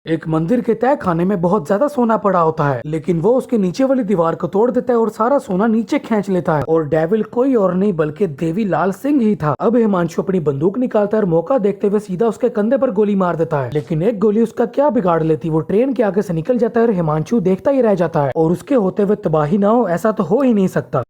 एक मंदिर के तय खाने में बहुत ज्यादा सोना पड़ा होता है, लेकिन वो उसके नीचे वाली दीवार को तोड़ देता है और सारा सोना नीचे खींच लेता है। और डेविल कोई और नहीं बल्कि देवी लाल सिंह ही था। अब हिमांशु अपनी बंदूक निकालता है और मौका देखते हुए सीधा उसके कंधे पर गोली मार देता है, लेकिन एक गोली उसका क्या बिगाड़ लेती, वो ट्रेन के आगे से निकल जाता है और हिमांशु देखता ही रह जाता है। और उसके होते हुए तबाही ना हो, ऐसा तो हो ही नहीं सकता।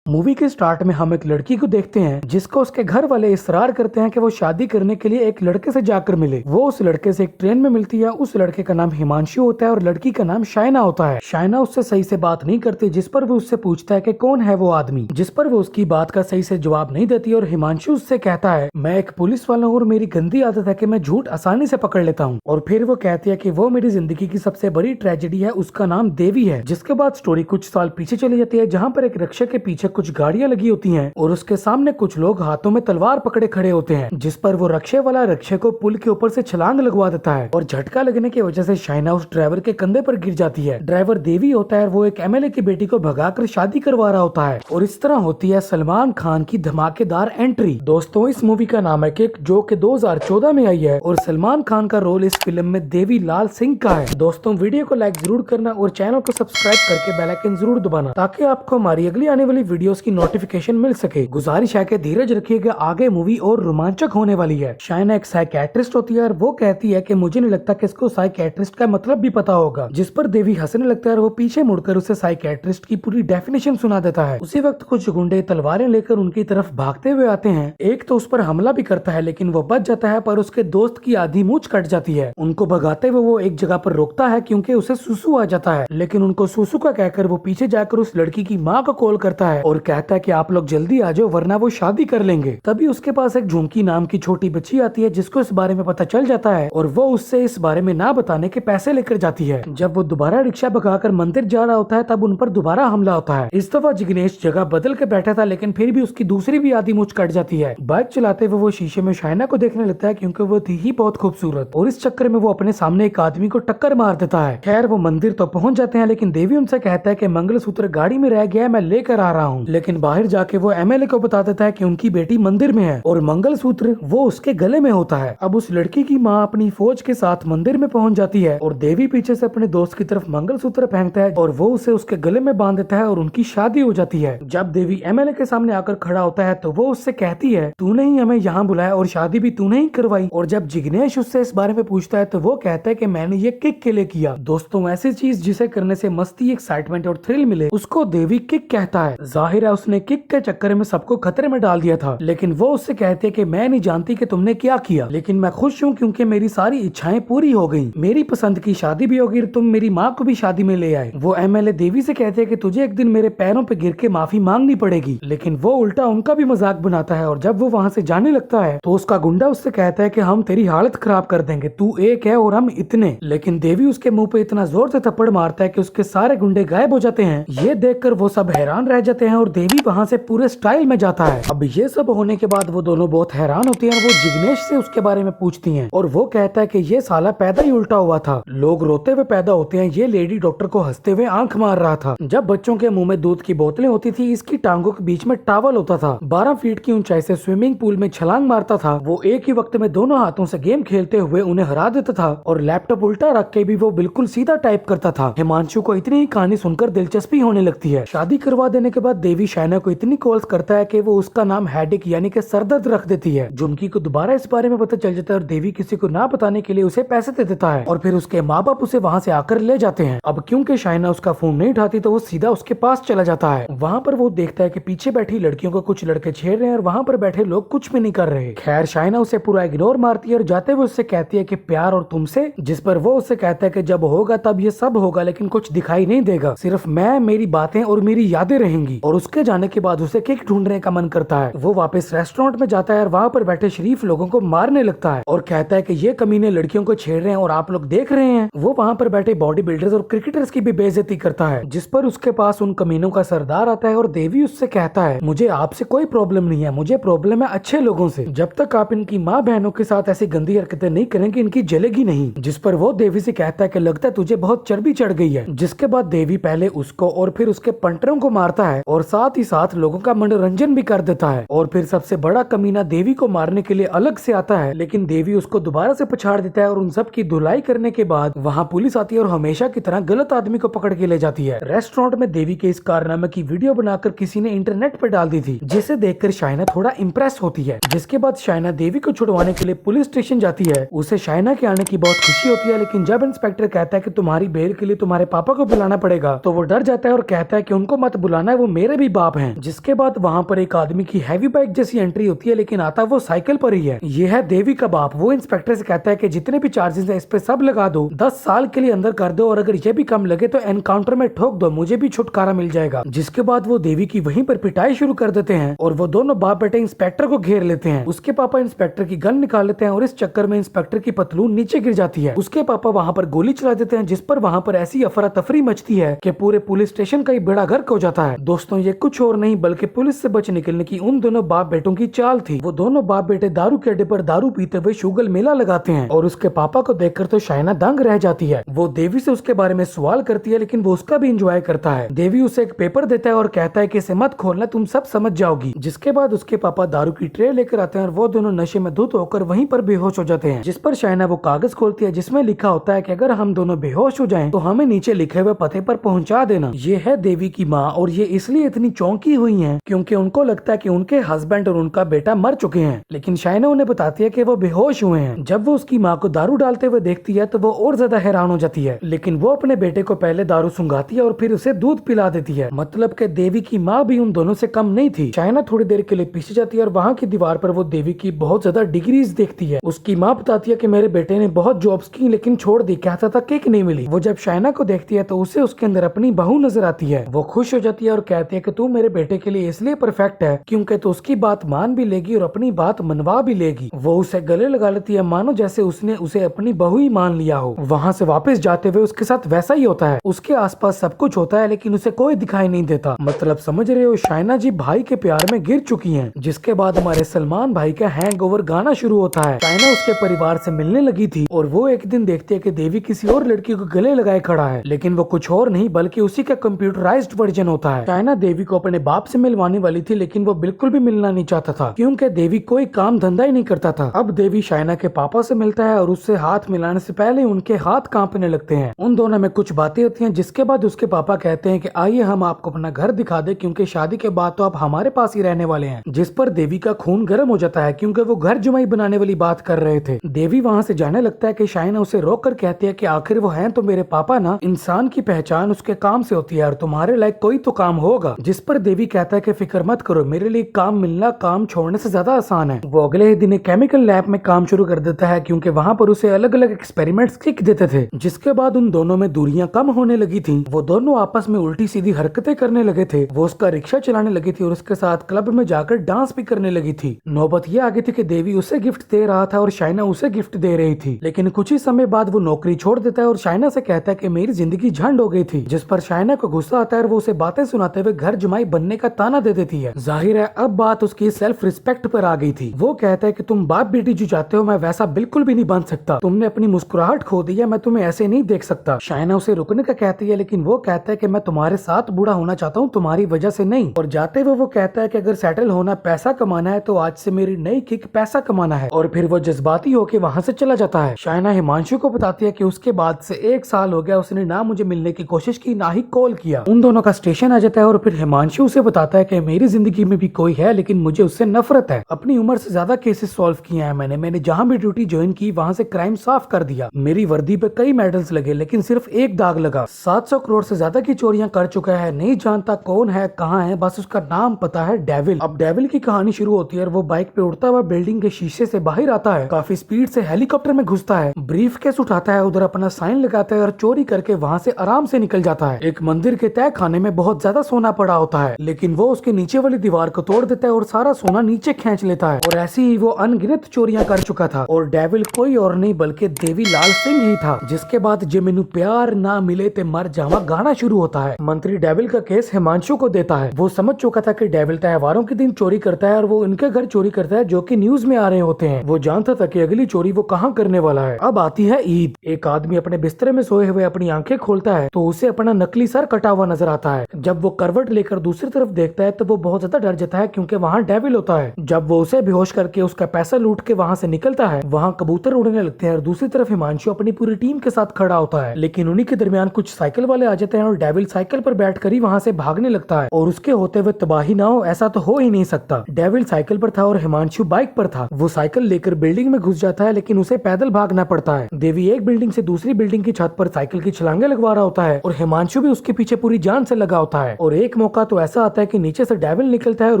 मूवी के स्टार्ट में हम एक लड़की को देखते हैं जिसको उसके घर वाले इसरार करते हैं कि वो शादी करने के लिए एक लड़के से जाकर मिले। वो उस लड़के से एक ट्रेन में मिलती है। उस लड़के का नाम हिमांशु होता है और लड़की का नाम शाइना होता है। शाइना उससे सही से बात नहीं करती, जिस पर वो उससे पूछता है कि कौन है वो आदमी, जिस पर वो उसकी बात का सही से जवाब नहीं देती। और हिमांशु उससे कहता है, मैं एक पुलिस वाला हूँ और मेरी गंदी आदत है कि मैं झूठ आसानी से पकड़ लेता हूँ। और फिर वो कहती है कि वो मेरी जिंदगी की सबसे बड़ी ट्रेजेडी है, उसका नाम देवी है। जिसके बाद स्टोरी कुछ साल पीछे चली जाती है, जहाँ पर एक रिक्शा के पीछे कुछ गाड़ियां लगी होती हैं और उसके सामने कुछ लोग हाथों में तलवार पकड़े खड़े होते हैं, जिस पर वो रिक्शे वाला रिक्शे को पुल के ऊपर से छलांग लगवा देता है। और झटका लगने की वजह से शाइना उस ड्राइवर के कंधे पर गिर जाती है। ड्राइवर देवी होता है और वो एक एमएलए की बेटी को भगाकर शादी करवा रहा होता है। और इस तरह होती है सलमान खान की धमाकेदार एंट्री। दोस्तों, इस मूवी का नाम है किक, जो कि 2014 में आई है और सलमान खान का रोल इस फिल्म में देवी लाल सिंह का है। दोस्तों, वीडियो को लाइक जरूर करना और चैनल को सब्सक्राइब करके बेल आइकन जरूर दबाना, ताकि आपको हमारी अगली आने वाली वीडियोस की नोटिफिकेशन मिल सके। गुजारिश है कि धीरज रखिएगा, आगे मूवी और रोमांचक होने वाली है। शाइना एक साइकियाट्रिस्ट होती है और वो कहती है कि मुझे नहीं लगता कि इसको साइकियाट्रिस्ट का मतलब भी पता होगा, जिस पर देवी हंसने लगता है और वो पीछे मुड़कर उसे साइकियाट्रिस्ट की पूरी डेफिनेशन सुना देता है। उसी वक्त कुछ गुंडे तलवारें लेकर उनकी तरफ भागते हुए आते हैं। एक तो उस पर हमला भी करता है, लेकिन वो बच जाता है, पर उसके दोस्त की आधी मूंछ कट जाती है। उनको भगाते हुए वो एक जगह पर रोकता है क्योंकि उसे सुसु आ जाता है, लेकिन उनको सुसु का कहकर वो पीछे जाकर उस लड़की की माँ को कॉल करता है और कहता है कि आप लोग जल्दी आ जाओ वरना वो शादी कर लेंगे। तभी उसके पास एक झुमकी नाम की छोटी बच्ची आती है, जिसको इस बारे में पता चल जाता है और वो उससे इस बारे में ना बताने के पैसे लेकर जाती है। जब वो दोबारा रिक्शा भगाकर मंदिर जा रहा होता है, तब उन पर दोबारा हमला होता है। इस दफा जिग्नेश जगह बदल के बैठा था, लेकिन फिर भी उसकी दूसरी भी आधी मूंछ कट जाती है। बाइक चलाते हुए वो शीशे में शाइना को देखने लगता है क्योंकि वो थी ही बहुत खूबसूरत, और इस चक्कर में वो अपने सामने एक आदमी को टक्कर मार देता है। खैर, वो मंदिर तो पहुंच जाते हैं, लेकिन देवी उनसे कहता है कि मंगलसूत्र गाड़ी में रह गया है, मैं लेकर आ रहा हूँ। लेकिन बाहर जाके वो एमएलए को बता देता है कि उनकी बेटी मंदिर में है और मंगलसूत्र वो उसके गले में होता है। अब उस लड़की की माँ अपनी फौज के साथ मंदिर में पहुंच जाती है और देवी पीछे से अपने दोस्त की तरफ मंगलसूत्र फेंकता है और वो उसे उसके गले में बांध देता है और उनकी शादी हो जाती है। जब देवी एमएलए के सामने आकर खड़ा होता है तो वो उससे कहती है, तूने ही हमें यहाँ बुलाया और शादी भी तूने ही करवाई। और जब जिग्नेश उससे इस बारे में पूछता है तो वो कहता है कि मैंने ये किक के लिए किया। दोस्तों, ऐसी चीज जिसे करने से मस्ती, एक्साइटमेंट और थ्रिल मिले, उसको देवी किक कहता है। जाहिर है उसने किक के चक्कर में सबको खतरे में डाल दिया था, लेकिन वो उससे कहते हैं कि मैं नहीं जानती कि तुमने क्या किया, लेकिन मैं खुश हूँ क्योंकि मेरी सारी इच्छाएं पूरी हो गई। मेरी पसंद की शादी भी होगी, तुम मेरी माँ को भी शादी में ले आए। वो एमएलए देवी से कहते हैं कि तुझे एक दिन मेरे पैरों पे गिर के माफी मांगनी पड़ेगी, लेकिन वो उल्टा उनका भी मजाक बनाता है। और जब वो वहाँ से जाने लगता है तो उसका गुंडा उससे कहता है कि हम तेरी हालत खराब कर देंगे, तू एक है और हम इतने। लेकिन देवी उसके मुंह पे इतना जोर से थप्पड़ मारता है कि उसके सारे गुंडे गायब हो जाते हैं। ये देखकर वो सब हैरान रह जाते हैं और देवी वहाँ से पूरे स्टाइल में जाता है। अब ये सब होने के बाद वो दोनों बहुत हैरान होती हैं और वो जिग्नेश से उसके बारे में पूछती हैं और वो कहता है कि ये साला पैदा ही उल्टा हुआ था, लोग रोते हुए पैदा होते हैं, ये लेडी डॉक्टर को हंसते हुए आंख मार रहा था। जब बच्चों के मुंह में दूध की बोतलें होती थी, इसकी टांगों के बीच में टावल होता था, 12 फीट की ऊंचाई से स्विमिंग पूल में छलांग मारता था, वो एक ही वक्त में दोनों हाथों से गेम खेलते हुए उन्हें हरा देता था और लैपटॉप उल्टा रख के भी वो बिल्कुल सीधा टाइप करता था। हिमांशु को इतनी ही कहानी सुनकर दिलचस्पी होने लगती है। शादी करवा देने के बाद देवी शाइना को इतनी कॉल्स करता है कि वो उसका नाम हेडेक यानी कि सरदर्द रख देती है। झुमकी को दोबारा इस बारे में पता चल जाता है और देवी किसी को ना बताने के लिए उसे पैसे दे देता है और फिर उसके माँ बाप उसे वहाँ से आकर ले जाते हैं। अब क्योंकि शाइना उसका फोन नहीं उठाती तो वो सीधा उसके पास चला जाता है। वहाँ पर वो देखता है कि पीछे बैठी लड़कियों को कुछ लड़के छेड़ रहे हैं और वहाँ पर बैठे लोग कुछ भी नहीं कर रहे। खैर, शाइना उसे पूरा इग्नोर मारती है और जाते हुए उससे कहती है कि प्यार और तुमसे, जिस पर वो उससे कहता है कि जब होगा तब ये सब होगा, लेकिन कुछ दिखाई नहीं देगा, सिर्फ मैं, मेरी बातें और मेरी यादें रहेंगी। और उसके जाने के बाद उसे किक ढूंढने का मन करता है। वो वापस रेस्टोरेंट में जाता है और वहाँ पर बैठे शरीफ लोगों को मारने लगता है और कहता है कि ये कमीने लड़कियों को छेड़ रहे हैं और आप लोग देख रहे हैं। वो वहाँ पर बैठे बॉडी बिल्डर्स और क्रिकेटर्स की भी बेइज्जती करता है, जिस पर उसके पास उन कमीनों का सरदार आता है और देवी उससे कहता है, मुझे आपसे कोई प्रॉब्लम नहीं है, मुझे प्रॉब्लम है अच्छे लोगों से। जब तक आप इनकी माँ बहनों के साथ ऐसी गंदी हरकतें नहीं करेंगे, इनकी जलेगी नहीं। जिस पर वो देवी से कहता है कि लगता है तुझे बहुत चर्बी चढ़ गई है। जिसके बाद देवी पहले उसको और फिर उसके पंटरों को मारता है और और साथ ही साथ लोगों का मनोरंजन भी कर देता है। और फिर सबसे बड़ा कमीना देवी को मारने के लिए अलग से आता है, लेकिन देवी उसको दोबारा से पछाड़ देता है और उन सब की धुलाई करने के बाद वहाँ पुलिस आती है और हमेशा की तरह गलत आदमी को पकड़ के ले जाती है। रेस्टोरेंट में देवी के इस कारनामे की वीडियो बनाकर किसी ने इंटरनेट पर डाल दी थी, जिसे देखकर शाइना थोड़ा इम्प्रेस होती है। जिसके बाद शाइना देवी को छुड़वाने के लिए पुलिस स्टेशन जाती है। उसे शाइना के आने की बहुत खुशी होती है, लेकिन जब इंस्पेक्टर कहता है कि तुम्हारी बेल के लिए तुम्हारे पापा को बुलाना पड़ेगा, तो वो डर जाता है और कहता है कि उनको मत बुलाना है, वो मेरे भी बाप हैं। जिसके बाद वहाँ पर एक आदमी की हैवी बाइक जैसी एंट्री होती है, लेकिन आता वो साइकिल पर ही है। ये है देवी का बाप। वो इंस्पेक्टर से कहता है कि जितने भी चार्जेस है इस पे सब लगा दो, 10 साल के लिए अंदर कर दो, और अगर ये भी कम लगे तो एनकाउंटर में ठोक दो, मुझे भी छुटकारा मिल जाएगा। जिसके बाद वो देवी की वहीं पर पिटाई शुरू कर देते हैं और वो दोनों बाप बेटे इंस्पेक्टर को घेर लेते हैं। उसके पापा इंस्पेक्टर की गन निकाल लेते हैं और इस चक्कर में इंस्पेक्टर की पतलून नीचे गिर जाती है। उसके पापा वहाँ पर गोली चला देते हैं, जिस पर वहाँ पर ऐसी अफरा तफरी मचती है कि पूरे पुलिस स्टेशन का ही बेड़ा गर्क हो जाता है। दोस्तों, ये कुछ और नहीं बल्कि पुलिस से बच निकलने की उन दोनों बाप बेटों की चाल थी। वो दोनों बाप बेटे दारू के अड्डे पर दारू पीते हुए शुगल मेला लगाते हैं और उसके पापा को देखकर तो शाइना दंग रह जाती है। वो देवी से उसके बारे में सवाल करती है, लेकिन वो उसका भी इंजॉय करता है। देवी उसे एक पेपर देता है और कहता है कि इसे मत खोलना, तुम सब समझ जाओगी। जिसके बाद उसके पापा दारू की ट्रे लेकर आते हैं और वो दोनों नशे में धुत होकर वहीं पर बेहोश हो जाते हैं। जिस पर शाइना वो कागज खोलती है जिसमें लिखा होता है कि अगर हम दोनों बेहोश हो जाएं तो हमें नीचे लिखे हुए पते पर पहुंचा देना। ये है देवी की माँ, और ये इसलिए इतनी चौंकी हुई हैं क्योंकि उनको लगता है कि उनके हस्बैंड और उनका बेटा मर चुके हैं, लेकिन शाइना उन्हें बताती है कि वो बेहोश हुए हैं। जब वो उसकी माँ को दारू डालते हुए देखती है तो वो और ज्यादा हैरान हो जाती है, लेकिन वो अपने बेटे को पहले दारू सुंघाती है और फिर उसे दूध पिला देती है। मतलब कि देवी की माँ भी उन दोनों से कम नहीं थी। शाइना थोड़ी देर के लिए पीछे जाती है और वहाँ की दीवार पर वो देवी की बहुत ज्यादा डिग्रीज देखती है। उसकी माँ बताती है कि मेरे बेटे ने बहुत जॉब्स की लेकिन छोड़ दी, कहता था किक नहीं मिली। वो जब शाइना को देखती है तो उसे उसके अंदर अपनी बहू नजर आती है। वो खुश हो जाती है और कहती है कि तू मेरे बेटे के लिए इसलिए परफेक्ट है क्योंकि तू उसकी बात मान भी लेगी और अपनी बात मनवा भी लेगी। वो उसे गले लगा लेती है, मानो जैसे उसने उसे अपनी बहू ही मान लिया हो। वहाँ से वापस जाते हुए उसके साथ वैसा ही होता है। उसके आसपास सब कुछ होता है लेकिन उसे कोई दिखाई नहीं देता। मतलब समझ रहे हो, शाइना जी भाई के प्यार में गिर चुकी हैं। जिसके बाद हमारे सलमान भाई का हैंगओवर गाना शुरू होता है। शाइना उसके परिवार से मिलने लगी थी और वो एक दिन देखती है कि देवी किसी और लड़की को गले लगाए खड़ा है, लेकिन वो कुछ और नहीं बल्कि उसी का कंप्यूटराइज्ड वर्जन होता है। शाइना देवी को अपने बाप से मिलवाने वाली थी, लेकिन वो बिल्कुल भी मिलना नहीं चाहता था क्योंकि देवी कोई काम धंधा ही नहीं करता था। अब देवी शाइना के पापा से मिलता है और उससे हाथ मिलाने से पहले उनके हाथ कांपने लगते हैं। उन दोनों में कुछ बातें होती हैं, जिसके बाद उसके पापा कहते हैं कि आइए हम आपको अपना घर दिखा दे क्योंकि शादी के बाद तो आप हमारे पास ही रहने वाले हैं। जिस पर देवी का खून गर्म हो जाता है क्योंकि वो घर जुमाई बनाने वाली बात कर रहे थे। देवी वहाँ से जाने लगता है कि शाइना उसे रोक कर कहती है कि आखिर वो हैं तो मेरे पापा ना, इंसान की पहचान उसके काम से होती है और तुम्हारे लायक कोई तो काम होगा। जिस पर देवी कहता है कि फिक्र मत करो, मेरे लिए काम मिलना काम छोड़ने से ज्यादा आसान है। वो अगले ही दिन एक केमिकल लैब में काम शुरू कर देता है क्योंकि वहाँ पर उसे अलग अलग एक्सपेरिमेंट्स सीख देते थे। जिसके बाद उन दोनों में दूरियां कम होने लगी थी। वो दोनों आपस में उल्टी सीधी हरकतें करने लगे थे। वो उसका रिक्शा चलाने लगी थी और उसके साथ क्लब में जाकर डांस भी करने लगी थी। नौबत ये आ गई थी कि देवी उसे गिफ्ट दे रहा था और शाइना उसे गिफ्ट दे रही थी, लेकिन कुछ ही समय बाद वो नौकरी छोड़ देता है और शाइना से कहता है कि मेरी जिंदगी झंड हो गई थी। जिस पर शाइना को गुस्सा आता है और वो उसे बातें सुनाते हुए घर जुमाई बनने का ताना दे देती है। जाहिर है अब बात उसकी सेल्फ रिस्पेक्ट पर आ गई थी। वो कहता है कि तुम बाप बेटी जो चाहते हो मैं वैसा बिल्कुल भी नहीं बन सकता, तुमने अपनी मुस्कुराहट खो दी है, मैं तुम्हें ऐसे नहीं देख सकता। शाइना उसे रुकने का कहती है, लेकिन वो कहता है कि मैं तुम्हारे साथ बूढ़ा होना चाहता हूँ, तुम्हारी वजह से नहीं। और जाते हुए वो कहता है कि अगर सेटल होना पैसा कमाना है तो आज से मेरी नई किक पैसा कमाना है। और फिर वो जज्बाती होकर वहाँ से चला जाता है। शाइना हिमांशु को बताती है कि उसके बाद से 1 साल हो गया, उसने ना मुझे मिलने की कोशिश की ना ही कॉल किया। उन दोनों का स्टेशन आ जाता है और फिर हिमांशु उसे बताता है कि मेरी जिंदगी में भी कोई है लेकिन मुझे उससे नफरत है। अपनी उम्र से ज्यादा केसेस सॉल्व किए हैं मैंने जहाँ भी ड्यूटी ज्वाइन की वहाँ से क्राइम साफ कर दिया। मेरी वर्दी पे कई मेडल्स लगे लेकिन सिर्फ एक दाग लगा। 700 करोड़ से ज्यादा की चोरियां कर चुका है, नहीं जानता कौन है कहाँ है, बस उसका नाम पता है डेविल। अब डेविल की कहानी शुरू होती है और वो बाइक पे उड़ता हुआ बिल्डिंग के शीशे से बाहर आता है, काफी स्पीड से हेलीकॉप्टर में घुसता है, ब्रीफ केस उठाता है, उधर अपना साइन लगाता है और चोरी करके वहाँ से आराम से निकल जाता है। एक मंदिर के तय खाने में बहुत ज्यादा सोना पड़ा होता है, लेकिन वो उसके नीचे वाली दीवार को तोड़ देता है और सारा सोना नीचे खींच लेता है। और ऐसी ही वो अनगिनत चोरियां कर चुका था। और डेविल कोई और नहीं बल्कि देवी लाल सिंह ही था। जिसके बाद जे मैनू प्यार ना मिले ते मर जावा गाना शुरू होता है। मंत्री डेविल का केस हिमांशु को देता है। वो समझ चुका था कि डेविल त्योहारों के दिन चोरी करता है और वो उनके घर चोरी करता है जो कि न्यूज में आ रहे होते हैं। वो जानता था कि अगली चोरी वो कहाँ करने वाला है। अब आती है ईद। एक आदमी अपने बिस्तर में सोए हुए अपनी आंखें खोलता है तो उसे अपना नकली सर कटा हुआ नजर आता है। जब वो करवट लेकर दूसरी तरफ देखता है तो वो बहुत ज्यादा डर जाता है क्योंकि वहाँ डेविल होता है। जब वो उसे बेहोश करके उसका पैसा लूट के वहाँ से निकलता है, वहाँ कबूतर उड़ने लगते हैं और दूसरी तरफ हिमांशु अपनी पूरी टीम के साथ खड़ा होता है। लेकिन उन्हीं के दरमियान कुछ साइकिल वाले आ जाते हैं और डेविल साइकिल पर बैठकर ही वहाँ से भागने लगता है और उसके होते हुए तबाही ना हो ऐसा तो हो ही नहीं सकता। डेविल साइकिल पर था और हिमांशु बाइक पर था। वो साइकिल लेकर बिल्डिंग में घुस जाता है लेकिन उसे पैदल भागना पड़ता है। देवी एक बिल्डिंग से दूसरी बिल्डिंग की छत पर साइकिल की छलांगे लगवा रहा होता है और हिमांशु भी उसके पीछे पूरी जान से लगा होता है। और एक मौका तो ऐसा आता है कि नीचे से डेविल निकलता है और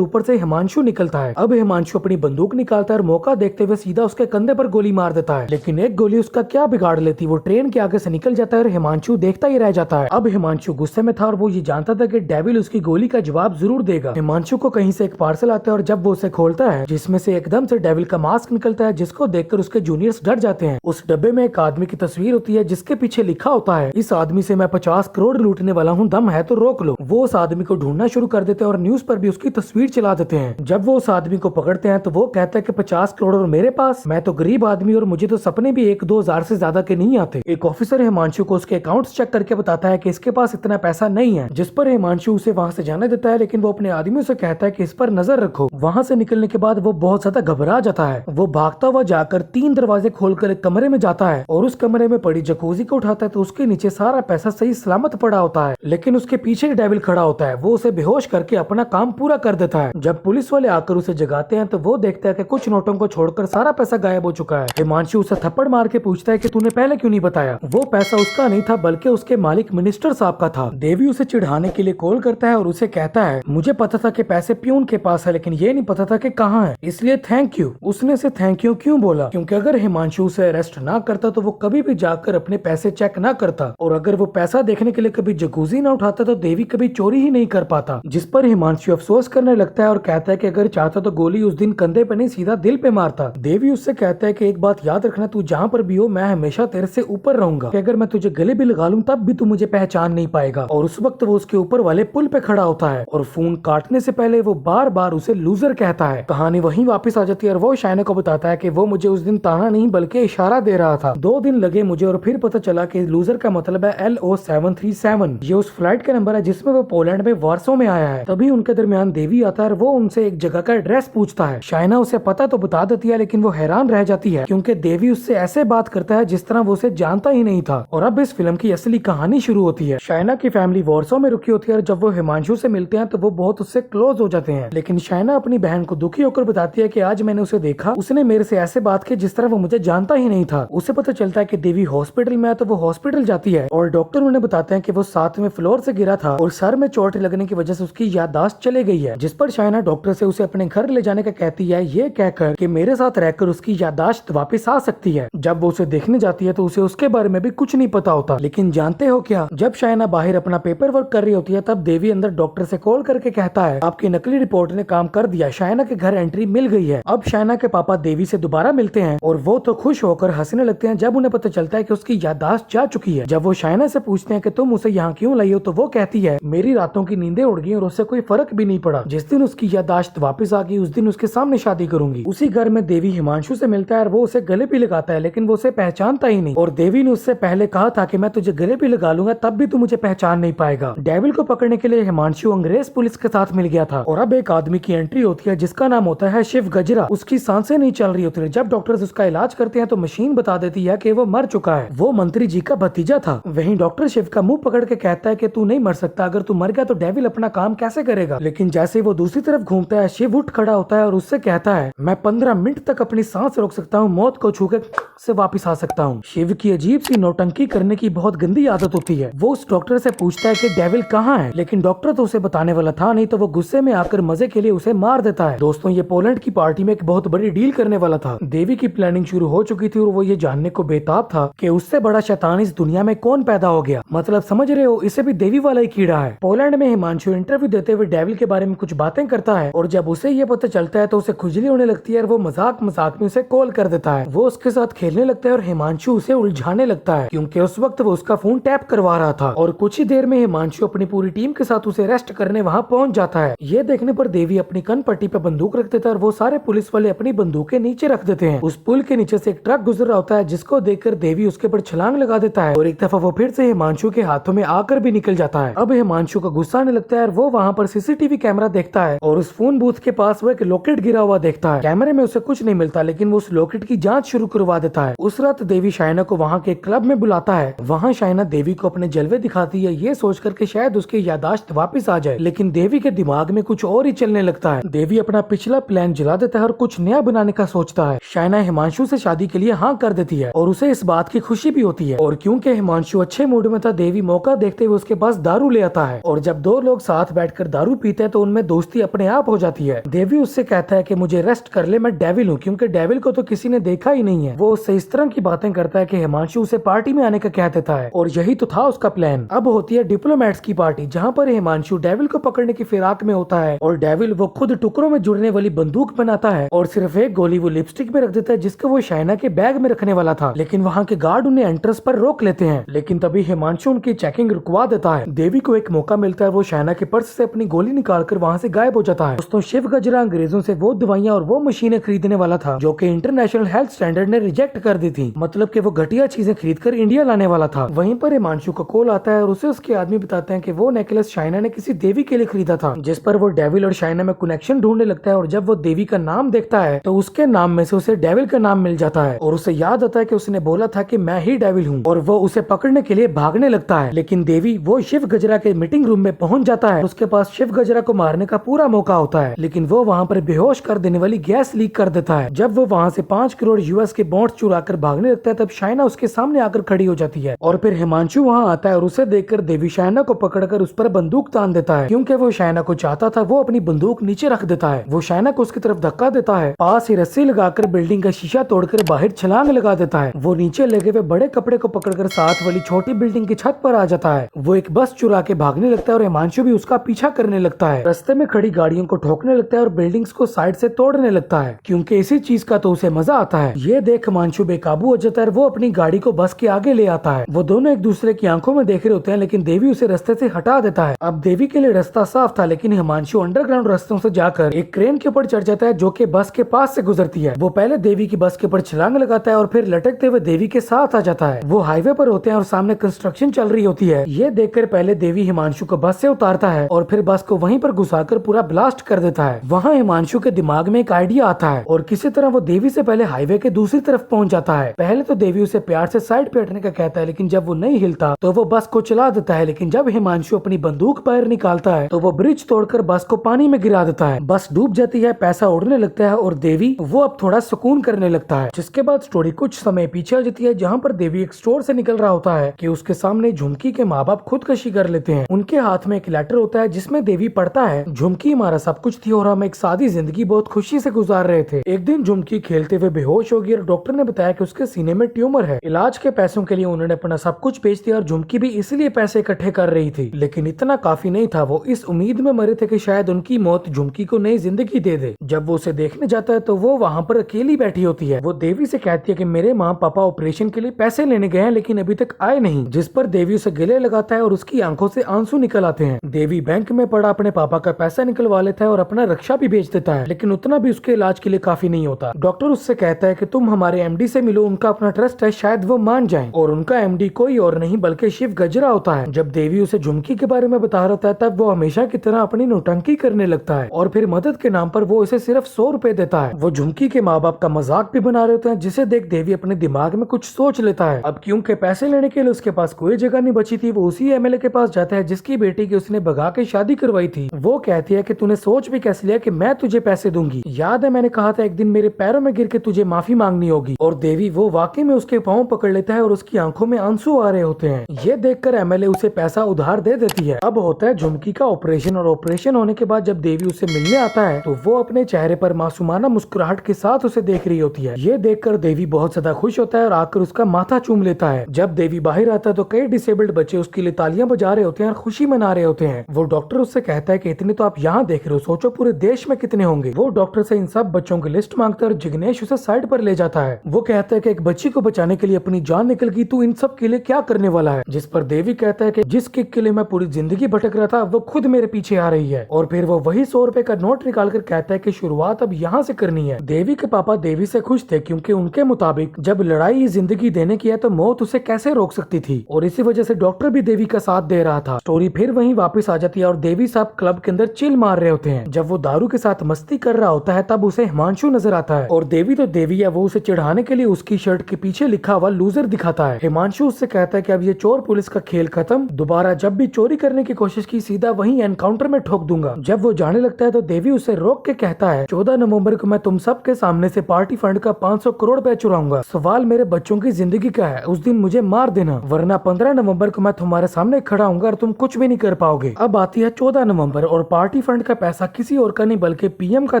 ऊपर से हिमांशु निकलता है। अब हिमांशु अपनी बंदूक निकालता है और मौका देखते हुए सीधा उसके कंधे पर गोली मार देता है, लेकिन एक गोली उसका क्या बिगाड़ लेती, वो ट्रेन के आगे से निकल जाता है और हिमांशु देखता ही रह जाता है। अब हिमांशु गुस्से में था और वो ये जानता था कि डेविल उसकी गोली का जवाब जरूर देगा। हिमांशु को कहीं से एक पार्सल आता है और जब वो उसे खोलता है जिसमें से एकदम से डेविल का मास्क निकलता है, जिसको देखकर उसके जूनियर्स डर जाते हैं। उस डब्बे में एक आदमी की तस्वीर होती है जिसके पीछे लिखा होता है, इस आदमी से मैं 50 करोड़ लूटने वाला हूँ, दम है तो रोक लो। वो उस आदमी को ढूंढना शुरू कर देते हैं और न्यूज पर भी उसकी तस्वीर चला देते हैं। जब वो उस आदमी को पकड़ते हैं तो वो कहता है कि 50 करोड़ और मेरे पास, मैं तो गरीब आदमी और मुझे तो सपने भी 1-2 हजार से ज्यादा के नहीं आते। एक ऑफिसर हिमांशु को उसके अकाउंट्स चेक करके बताता है कि इसके पास इतना पैसा नहीं है, जिस पर हिमांशु उसे वहाँ से जाने देता है, लेकिन वो अपने आदमियों से कहता है कि इस पर नजर रखो। वहाँ से निकलने के बाद वो बहुत ज्यादा घबरा जाता है। वो भागता हुआ जाकर 3 दरवाजे खोलकर एक कमरे में जाता है और उस कमरे में पड़ी जकूजी को उठाता है तो उसके नीचे सारा पैसा सही सलामत पड़ा होता है, लेकिन उसके पीछे डेविल खड़ा होता है। वो उसे बेहोश करके अपना काम पूरा कर देता है। जब पुलिस वाले आकर उसे जगाते हैं तो वो देखता है कि कुछ नोटों को छोड़कर सारा पैसा गायब हो चुका है। हिमांशु उसे थप्पड़ मार के पूछता है कि तूने पहले क्यों नहीं बताया। वो पैसा उसका नहीं था बल्कि उसके मालिक मिनिस्टर साहब का था। देवी उसे चिढ़ाने के लिए कॉल करता है और उसे कहता है, मुझे पता था कि पैसे प्यून के पास है, लेकिन ये नहीं पता था कि कहाँ है, इसलिए थैंक यू। उसने से थैंक यू क्यों बोला? क्योंकि अगर हिमांशु उसे अरेस्ट ना करता तो वो कभी भी जाकर अपने पैसे चेक ना करता, और अगर वो पैसा देखने के लिए कभी जकूजी ना उठाता तो देवी कभी चोरी ही नहीं कर पाता। जिस पर हिमांशु अफसोस करने लगता है और कहता है कि अगर चाहता तो गोली उस दिन कंधे पे नहीं सीधा दिल पे मारता। देवी उससे कहता है कि एक बात याद रखना, तू जहाँ पर भी हो मैं हमेशा तेरे से ऊपर रहूंगा, कि अगर मैं तुझे गले भी लगा लूं तब भी तू मुझे पहचान नहीं पाएगा। और उस वक्त वो उसके ऊपर वाले पुल पे खड़ा होता है और फोन काटने से पहले वो बार बार उसे लूजर कहता है। कहानी वहीं वापस आ जाती है और वो शायना को बताता है कि वो मुझे उस दिन ताना नहीं बल्कि इशारा दे रहा था। 2 दिन लगे मुझे और फिर पता चला कि लूजर का मतलब है LO737। ये उस फ्लाइट का नंबर है जिसमें वो पोलैंड में वार्सो में आया है। तभी उनके दरमियान देवी आता है और वो उनसे एक जगह का एड्रेस पूछता है। शायना उसे पता तो बता देती है, लेकिन वो हैरान रह जाती है क्योंकि देवी उससे ऐसे बात करता है जिस तरह वो उसे जानता ही नहीं था। और अब इस फिल्म की असली कहानी शुरू होती है। शायना की फैमिली वार्सो में रुकी होती है और जब वो हिमांशु से मिलते हैं तो वो बहुत उससे क्लोज हो जाते हैं। लेकिन शायना अपनी बहन को दुखी होकर बताती है कि आज मैंने उसे देखा, उसने मेरे से ऐसे बात की जिस तरह वो मुझे जानता ही नहीं था। उसे पता चलता है कि देवी हॉस्पिटल में है तो वो हॉस्पिटल जाती है और डॉक्टर उन्हें बताते हैं कि वो 7वें फ्लोर से गिरा था और सर में चोट लगने की वजह से उसकी याददाश्त चली गई है। जिस पर शायना डॉक्टर से उसे अपने घर ले जाने का कहती है, ये कहकर कि मेरे साथ रहकर उसकी याददाश्त वापस आ सकती है। जब वो उसे देखने जाती है तो उसे उसके बारे में भी कुछ नहीं पता होता। लेकिन जानते हो क्या, जब शायना बाहर अपना पेपर वर्क कर रही होती है तब देवी अंदर डॉक्टर से कॉल करके कहता है, आपकी नकली रिपोर्ट ने काम कर दिया, शायना के घर एंट्री मिल गई है। अब शायना के पापा देवी से दोबारा मिलते हैं और वो तो खुश होकर हंसने लगते हैं जब उन्हें पता चलता है कि उसकी याददाश्त जा चुकी है। जब वो शायना से पूछते हैं कि तुम उसे यहाँ क्यों लाई हो तो वो कहती है, मेरी रातों की नींदें उड़ गई और उससे कोई फर्क भी नहीं पड़ा। जिस दिन उसकी याददाश्त वापस आ गई उस दिन उसके सामने शादी करूंगी। उसी घर में देवी हिमांशु से मिलता है और वो उसे गले भी लगाता है, लेकिन वो उसे पहचानता ही नहीं। और देवी ने उससे पहले कहा था कि मैं तुझे गले भी लगा लूंगा तब भी तू मुझे पहचान नहीं पाएगा। डेविल को पकड़ने के लिए हिमांशु अंग्रेज पुलिस के साथ मिल गया था और अब एक आदमी की एंट्री होती है जिसका नाम होता है शिव गजरा। उसकी सांसें नहीं चल रही होती। जब डॉक्टर्स उसका इलाज करते हैं तो मशीन बता देती है कि वो मर चुका है। वो मंत्री जी का भतीजा था। वहीं डॉक्टर शिव का मुंह पकड़ के कहता है कि तू नहीं मर सकता, अगर तू मर गया तो डेविल अपना काम कैसे करेगा। लेकिन जैसे वो दूसरी तरफ घूमता है शिव उठ खड़ा होता है और उससे कहता है, मैं 15 मिनट तक अपनी सांस रोक सकता हूँ, मौत को छू के से वापिस आ सकता हूँ। शिव की अजीब सी नौटंकी करने की बहुत गंदी आदत होती है। वो उस डॉक्टर से पूछता है कि डेविल कहाँ है, लेकिन डॉक्टर तो उसे बताने वाला था नहीं, तो वो गुस्से में आकर मजे के लिए उसे मार देता है। दोस्तों, ये पोलैंड की पार्टी में एक बहुत बड़ी डील करने वाला था। देवी की प्लानिंग शुरू हो चुकी थी और वो ये जानने को बेताब था कि उससे बड़ा शैतान इस दुनिया में कौन पैदा हो गया। मतलब समझ रहे हो, इसे भी देवी वाला ही कीड़ा है। पोलैंड में हिमांशु इंटरव्यू देते हुए डेविल के बारे में कुछ बातें करता है और जब उसे ये पता चलता है तो उसे खुजली होने लगती है और वो मजाक मजाक में उसे कॉल कर देता है। वो उसके साथ खेलने लगता है और हिमांशु उसे उलझाने लगता है क्योंकि उस वक्त वो उसका फोन टैप करवा रहा था। और कुछ ही देर में हिमांशु अपनी पूरी टीम के साथ उसे अरेस्ट करने वहाँ पहुँच जाता है। ये देखने पर देवी अपनी कन पट्टी पे बंदूक रख देता है और वो सारे पुलिस वाले अपनी बंदूकें नीचे रख देते हैं। उस पुल के नीचे से एक ट्रक गुजर रहा होता है जिसको देखकर देवी उसके ऊपर छलांग लगा देता है और एक दफा वो फिर से हिमांशु के हाथों में आकर भी निकल जाता है। अब हिमांशु का गुस्सा आने लगता है और वो वहाँ पर सीसीटीवी कैमरा देखता है और उस फोन बूथ के पास वो एक लॉकेट गिरा हुआ देखता है। कैमरे में उसे कुछ नहीं मिलता लेकिन वो उस लॉकेट की जांच शुरू करवा देता है। उस रात देवी शाइना को वहाँ के क्लब में बुलाता है। वहाँ शाइना देवी को अपने जलवे दिखाती है, ये सोचकर के शायद उसकी यादाश्त वापस आ जाए, लेकिन देवी के दिमाग में कुछ और ही चलने लगता है। देवी अपना पिछला प्लान जला देता है और कुछ नया बनाने का सोचता है। शाइना हिमांशु से शादी के लिए हाँ कर देती है और उसे इस बात की खुशी भी होती है। और क्योंकि हिमांशु अच्छे मूड में था, देवी मौका देखते हुए उसके पास दारू ले आता है और जब दो लोग साथ बैठकर दारू पीते हैं तो उनमें दोस्ती अपने आप हो जाती है। देवी उससे कहता है कि मुझे रेस्ट कर ले, मैं डेविल हूँ, क्योंकि डेविल को तो किसी ने देखा ही नहीं है। वो उससे इस तरह की बातें करता है कि हिमांशु उसे पार्टी में आने का कह देता है और यही तो था उसका प्लान। अब होती है डिप्लोमेट्स की पार्टी, जहाँ पर हिमांशु डेविल को पकड़ने की फिराक में होता है और डेविल वो खुद टुकड़ों में जुड़ने वाली बंदूक बनाता है और सिर्फ एक गोली वो लिपस्टिक में रख देता है जिसको वो शाइना के बैग में रखने वाला था। लेकिन वहाँ के गार्ड उन्हें एंट्रेंस पर रोक लेते हैं, लेकिन तभी हिमांशु उनकी चेकिंग रुकवा देता है। देवी को एक मौका मिलता है, वो शाइना के पर्स से अपनी गोली निकालकर वहाँ से गायब हो जाता है। दोस्तों, शिव गजरा अंग्रेजों से वो दवाइयाँ और वो मशीनें खरीदने वाला था जो कि इंटरनेशनल हेल्थ स्टैंडर्ड ने रिजेक्ट कर दी थी, मतलब कि वो घटिया चीजें खरीद कर इंडिया लाने वाला था। वहीं पर हिमांशु का कॉल आता है और उसे उसके आदमी बताते हैं कि वो नेकलेस शाइना ने किसी देवी के लिए खरीदा था, जिस पर वो डेविल और शाइना में कनेक्शन ढूंढने लगता है और जब वो देवी का नाम देखता है तो उसके नाम में से उसे डेविल का नाम मिल जाता है और उसे याद आता है कि उसने बोला था कि मैं ही डेविल हूँ और वो उसे पकड़ने के लिए भागने लगता है। लेकिन देवी वो शिव गजरा के मीटिंग रूम में पहुंच जाता है। उसके पास शिव गजरा को मारने का पूरा मौका होता है, लेकिन वो वहाँ पर बेहोश कर देने वाली गैस लीक कर देता है। जब वो वहाँ से 5 करोड़ यूएस के बॉन्ड्स चुरा कर भागने लगता है तब शाइना उसके सामने आकर खड़ी हो जाती है और फिर हिमांशु वहाँ आता है और उसे देखकर देवी शाइना को पकड़कर उस पर बंदूक तान देता है। क्योंकि वो शाइना को चाहता था, वो अपनी बंदूक नीचे रख देता है। वो शाइना को उसकी तरफ धक्का देता है, पास ही रस्सी लगाकर बिल्डिंग का शीशा तोड़कर बाहर छलांग लगा देता है। वो नीचे लगे हुए बड़े कपड़े को पकड़कर साथ वाली छोटी बिल्डिंग की छत पर आ जाता है। वो एक बस चुरा के भागने लगता है और हिमांशु भी उसका पीछा करने लगता है। रास्ते में खड़ी गाड़ियों को ठोकने लगता है और बिल्डिंग्स को साइड से तोड़ने लगता है, क्योंकि इसी चीज का तो उसे मजा आता है। ये देख हिमांशु बेकाबू हो जाता है, वो अपनी गाड़ी को बस के आगे ले आता है। वो दोनों एक दूसरे की आंखों में देख रहे होते हैं, लेकिन देवी उसे रास्ते से हटा देता है। अब देवी के लिए रास्ता साफ था, लेकिन हिमांशु अंडरग्राउंड रास्तों से जाकर एक क्रेन के ऊपर चढ़ जाता है जो कि बस के पास से गुजरती है। वो पहले देवी की बस के ऊपर छलांग लगाता है और फिर लटकते हुए देवी के साथ आ जाता है। वो हाईवे पर होते हैं और सामने कंस्ट्रक्शन चल रही होती है। ये देखकर पहले देवी हिमांशु को बस से उतारता है और फिर बस को वहीं पर घुसाकर पूरा ब्लास्ट कर देता है। वहाँ हिमांशु के दिमाग में एक आइडिया आता है और किसी तरह वो देवी से पहले हाईवे के दूसरी तरफ पहुंच जाता है। पहले तो देवी उसे प्यार से साइड पे हटने का कहता है, लेकिन जब वो नहीं हिलता तो वो बस को चला देता है। लेकिन जब हिमांशु अपनी बंदूक बाहर निकालता है तो वो ब्रिज तोड़कर बस को पानी में गिरा देता है। बस डूब जाती है, पैसा उड़ने लगता है और देवी वो अब थोड़ा सुकून करने लगता है। जिसके बाद स्टोरी कुछ समय पीछे आ जाती है, जहाँ पर देवी एक स्टोर से निकल रहा होता है कि उसके सामने झुमकी के माँ बाप खुदकशी कर लेते हैं। उनके हाथ में एक लेटर होता है जिसमें देवी पढ़ता है, झुमकी हमारा सब कुछ थी और हम एक सादी जिंदगी बहुत खुशी से गुजार रहे थे। एक दिन झुमकी खेलते हुए बेहोश हो गई और डॉक्टर ने बताया कि उसके सीने में ट्यूमर है। इलाज के पैसों के लिए उन्होंने अपना सब कुछ बेच दिया और झुमकी भी इसलिए पैसे इकट्ठे कर रही थी, लेकिन इतना काफी नहीं था। वो इस उम्मीद में मरे थे कि शायद उनकी मौत झुमकी को नई जिंदगी दे दे। जब वो उसे देखने जाता है तो वो वहाँ पर अकेली बैठी होती है। वो देवी से कहती है कि मेरे माँ पापा ऑपरेशन के लिए पैसे लेने गए हैं लेकिन अभी तक आए नहीं, जिस पर देवी उसे गले लगाता है और उसकी आंखों से आंसू निकल आते हैं। देवी बैंक में पड़ा अपने पापा का पैसा निकलवा लेता है और अपना रक्षा भी बेच देता है, लेकिन उतना भी उसके इलाज के लिए काफी नहीं होता। डॉक्टर उससे कहता है कि तुम हमारे एमडी से मिलो, उनका अपना ट्रस्ट है, शायद वो मान जाएं। और उनका एमडी कोई और नहीं बल्कि शिव गजरा होता है। जब देवी उसे झुमकी के बारे में बता रहा था तब वो हमेशा की तरह अपनी नौटंकी करने लगता है और फिर मदद के नाम पर वो इसे सिर्फ 100 रुपए देता है। वो झुमकी के माँ बाप का मजाक भी बना रहे होते हैं, जिसे देख देवी अपने दिमाग में कुछ सोच लेता है। अब क्योंकि पैसे लेने के लिए उसके पास कोई जगह नहीं बची थी, वो उसी एमएलए के पास जाता है जिसकी बेटी की उसने भगा के शादी करवाई थी। वो कहती है कि तूने सोच भी कैसे लिया कि मैं तुझे पैसे दूंगी, याद है मैंने कहा था एक दिन मेरे पैरों में गिर के तुझे माफी मांगनी होगी। और देवी वो वाकई में उसके पाँव पकड़ लेता है और उसकी आंखों में आंसू आ रहे होते हैं। ये देखकर एमएलए उसे पैसा उधार दे देती है। अब होता है झुमकी का ऑपरेशन और ऑपरेशन होने के बाद जब देवी उसे मिलने आता है तो वो अपने चेहरे पर मासूमाना मुस्कुराहट के साथ उसे देख रही होती है। ये देखकर देवी बहुत ज्यादा खुश होता है और आकर उसका माथा चूम लेता है। जब देवी बाहर आता है तो कई डिसेबल्ड बच्चे उसके लिए तालियां बजा रहे होते हैं और खुशी मना रहे होते हैं। वो डॉक्टर उससे कहता है कि इतने तो आप यहाँ देख रहे हो, सोचो पूरे देश में कितने होंगे। वो डॉक्टर से इन सब बच्चों की लिस्ट मांगता है और जिग्नेश उसे साइड पर ले जाता है। वो कहता है कि एक बच्ची को बचाने के लिए अपनी जान निकल गई, तू इन सब के लिए क्या करने वाला है। जिस पर देवी कहता है कि जिस किक के लिए मैं पूरी जिंदगी भटक रहा था वो खुद मेरे पीछे आ रही है। और फिर वो वही 100 रुपए का नोट निकाल कर कहता है कि शुरुआत अब यहाँ से करनी है। देवी के पापा देवी से खुश थे क्योंकि उनके मुताबिक जब लड़ाई जिंदगी देने की है तो मौत उसे कैसे रोक सकती थी, और इसी वजह से डॉक्टर भी देवी का साथ दे रहा था। स्टोरी फिर वहीं वहीं वापस आ जाती है और देवी साहब क्लब के अंदर चिल मार रहे होते हैं। जब वो दारू के साथ मस्ती कर रहा होता है तब उसे हिमांशु नजर आता है और देवी तो देवी है, वो उसे चिढ़ाने के लिए उसकी शर्ट के पीछे लिखा हुआ लूजर दिखाता है। हिमांशु उससे कहता है कि अब ये चोर पुलिस का खेल खत्म, दोबारा जब भी चोरी करने की कोशिश की सीधा वहीं एनकाउंटर में ठोक दूंगा। जब वो जाने लगता है तो देवी उसे रोक के कहता है 14 नवंबर को मैं तुम सब के सामने से पार्टी फंड का 500 करोड़ रुपए चुराऊंगा। सवाल मेरे बच्चों की जिंदगी का है, उस दिन मुझे मार देना, वरना 15 नवंबर को मैं तुम्हारे सामने खड़ा हूँ और तुम कुछ भी नहीं कर पाओगे। अब आती है 14 नवंबर और पार्टी फंड का पैसा किसी और का नहीं बल्कि पीएम का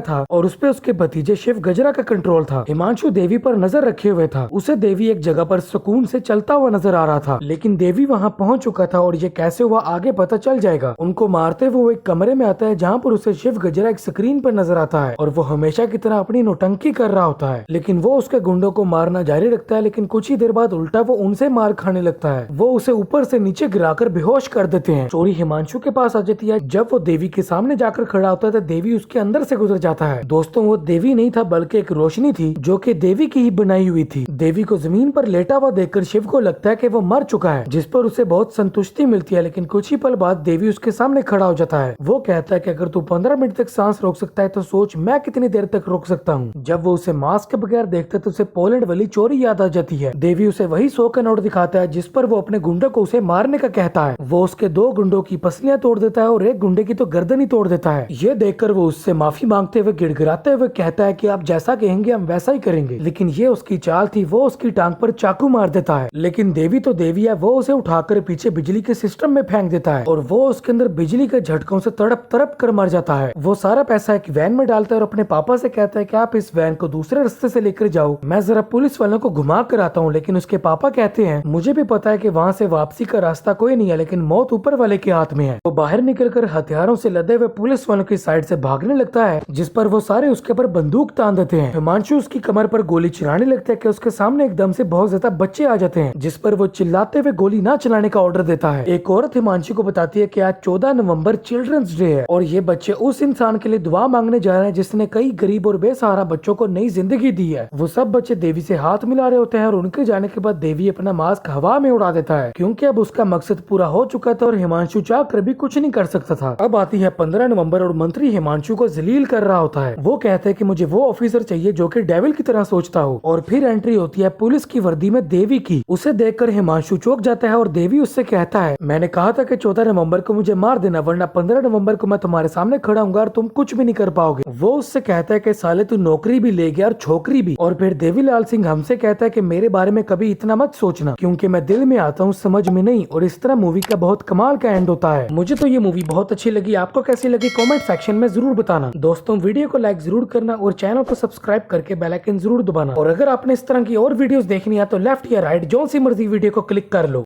था और उस पे उसके भतीजे शिव गजरा का कंट्रोल था। हिमांशु देवी पर नजर रखे हुए था। उसे देवी एक जगह पर सुकून से चलता हुआ नजर आ रहा था, लेकिन देवी वहाँ पहुँच चुका था और ये कैसे हुआ आगे पता चल जाएगा। उनको मारते हुए वो एक कमरे में आता है जहाँ पर उसे शिव गजरा एक स्क्रीन पर नजर आता है और वो हमेशा की तरह अपनी नौटंकी कर रहा होता है, लेकिन वो उसके गुंडों को मारना जारी रखता है। लेकिन कुछ ही देर बाद उल्टा वो उनसे मार खाने लगता है। वो उसे ऊपर से नीचे गिराकर बेहोश कर देते हैं। चोरी हिमांशु के पास आ जाती है। जब वो देवी के सामने जाकर खड़ा होता है तो देवी उसके अंदर से गुजर जाता है। दोस्तों वो देवी नहीं था बल्कि एक रोशनी थी जो कि देवी की ही बनाई हुई थी। देवी को जमीन पर लेटा हुआ देखकर शिव को लगता है कि वो मर चुका है, जिस पर उसे बहुत संतुष्टि मिलती है। लेकिन कुछ ही पल बाद देवी उसके सामने खड़ा हो जाता है। वो कहता है कि अगर तू 15 मिनट तक सांस रोक सकता है तो सोच मैं कितनी देर तक रोक सकता हूँ। जब वो उसे मास्क के बगैर देखता है तो उसे पोलैंड वाली चोरी याद आ जाती है। देवी उसे वही 100 का नोट दिखाता है जिस पर वो अपने गुंडों को उसे मारने का कहता है। वो उसके 2 गुंडों की पसलियां तोड़ देता है और एक गुंडे की तो गर्दन ही तोड़ देता है। ये देखकर वो उससे माफी मांगते हुए गिड़गिड़ाते हुए कहता है कि आप जैसा कहेंगे हम वैसा ही करेंगे। लेकिन ये उसकी चाल थी, वो उसकी टांग पर चाकू मार देता है। लेकिन देवी तो देवी है, वो उसे उठाकर पीछे बिजली के सिस्टम में फेंक देता है और वो उसके अंदर बिजली के झटकों से तड़प तड़प कर मर जाता है। वो सारा पैसा एक वैन में डालता है और अपने पापा से कहता है कि आप इस वैन को दूसरे रास्ते से लेकर जाओ, मैं जरा पुलिस वालों को घुमा कर आता हूँ। लेकिन उसके पापा कहते हैं मुझे भी पता है कि वहाँ से वापसी का रास्ता कोई नहीं है, लेकिन मौत ऊपर वाले के हाथ में है। वो बाहर निकलकर हथियारों से लदे हुए पुलिस वालों की साइड से भागने लगता है, जिस पर वो सारे उसके ऊपर बंदूक तान देते हैं। हिमांशु उसकी कमर पर गोली चलाने लगता है कि उसके सामने एकदम से बहुत ज्यादा बच्चे आ जाते हैं, जिस पर वो चिल्लाते हुए गोली ना चलाने का ऑर्डर देता है। एक औरत हिमांशु को बताती है कि आज 14 नवंबर चिल्ड्रंस डे है और ये बच्चे उस इंसान के लिए दुआ मांगने जा रहे हैं जिसने कई गरीब और बेसहारा बच्चों को नई जिंदगी दी है। वो सब बच्चे देवी से हाथ मिला रहे होते हैं और उनके जाने के बाद देवी अपना मास्क हवा में उड़ा देता है, क्योंकि अब उसका मकसद पूरा हो चुका था और हिमांशु चाह कर भी कुछ नहीं कर सकता था। अब आती है 15 नवंबर और मंत्री हिमांशु को जलील कर रहा होता है। वो कहते हैं कि मुझे वो ऑफिसर चाहिए जो कि डेविल की तरह सोचता हो। और फिर एंट्री होती है पुलिस की वर्दी में देवी की। उसे देखकर हिमांशु चौंक जाता है और देवी उससे कहता है मैंने कहा था कि 14 नवंबर को मुझे मार देना, वरना 15 नवंबर को मैं तुम्हारे सामने खड़ा हूँ और तुम कुछ भी नहीं कर पाओगे। वो उससे कहता है कि साले तू नौकरी भी ले गया और छोकरी भी। और फिर देवीलाल सिंह हमसे कहता है कि मेरे बारे में कभी इतना मत सोचना, क्योंकि मैं दिल में आता हूँ समझ में नहीं। और इस तरह मूवी का बहुत कमाल का एंड होता है। मुझे तो ये मूवी बहुत अच्छी लगी, आपको कैसी लगी कमेंट सेक्शन में जरूर बताना। दोस्तों वीडियो को लाइक जरूर करना और चैनल को सब्सक्राइब करके बेल आइकन जरूर दबाना। और अगर आपने इस तरह की और वीडियोस देखनी है तो लेफ्ट या राइट जो सी मर्जी वीडियो को क्लिक कर लो।